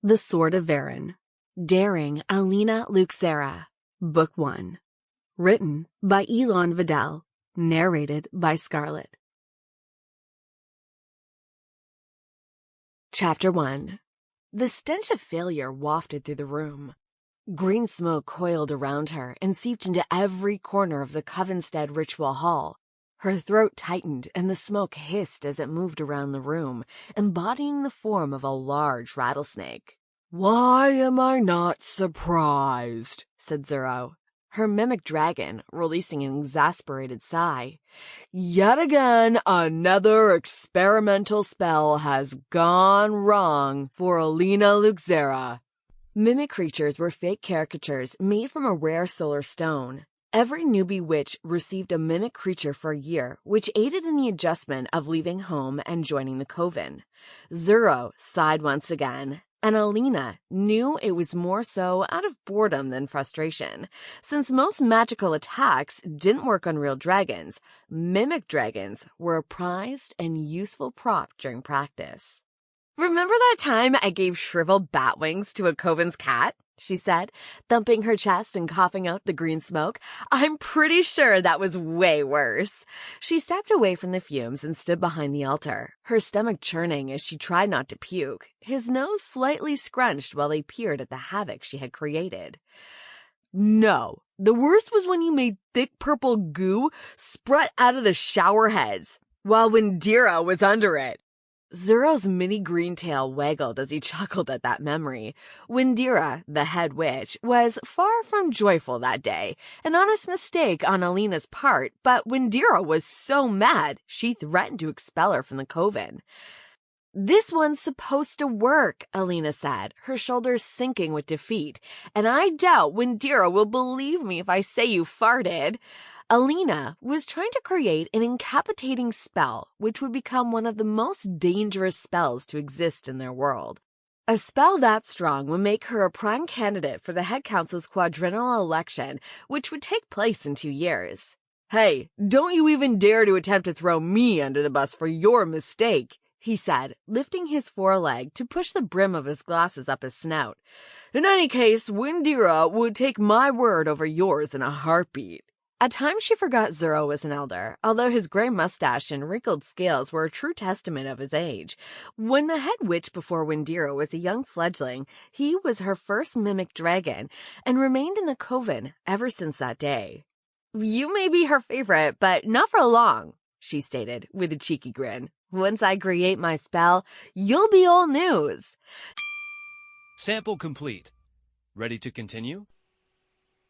The Sword of Varen. Daring Alina Luxera. Book 1. Written by Elon Vidal. Narrated by Scarlett. Chapter 1. The stench of failure wafted through the room. Green smoke coiled around her and seeped into every corner of the covenstead ritual hall. Her throat tightened and the smoke hissed as it moved around the room, embodying the form of a large rattlesnake. "Why am I not surprised?" said Zuro, her mimic dragon releasing an exasperated sigh. "Yet again, another experimental spell has gone wrong for Alina Luxera." Mimic creatures were fake caricatures made from a rare solar stone. Every newbie witch received a mimic creature for a year, which aided in the adjustment of leaving home and joining the coven. Zuro sighed once again, and Alina knew it was more so out of boredom than frustration. Since most magical attacks didn't work on real dragons, mimic dragons were a prized and useful prop during practice. "Remember that time I gave shriveled bat wings to a coven's cat?" she said, thumping her chest and coughing out the green smoke. "I'm pretty sure that was way worse." She stepped away from the fumes and stood behind the altar, her stomach churning as she tried not to puke, his nose slightly scrunched while he peered at the havoc she had created. "No, the worst was when you made thick purple goo sprut out of the shower heads, while Windira was under it." Zuro's mini green tail waggled as he chuckled at that memory. Windira, the head witch, was far from joyful that day, an honest mistake on Alina's part, but Windira was so mad she threatened to expel her from the coven. "This one's supposed to work," Alina said, her shoulders sinking with defeat, "and I doubt Windira will believe me if I say you farted." Alina was trying to create an incapacitating spell, which would become one of the most dangerous spells to exist in their world. A spell that strong would make her a prime candidate for the head council's quadrennial election, which would take place in 2 years. "Hey, don't you even dare to attempt to throw me under the bus for your mistake," he said, lifting his foreleg to push the brim of his glasses up his snout. "In any case, Windira would take my word over yours in a heartbeat." At times she forgot Zuro was an elder, although his gray mustache and wrinkled scales were a true testament of his age. When the head witch before Windira was a young fledgling, he was her first mimic dragon and remained in the coven ever since that day. "You may be her favorite, but not for long," she stated with a cheeky grin. "Once I create my spell, you'll be old news." Sample complete. Ready to continue?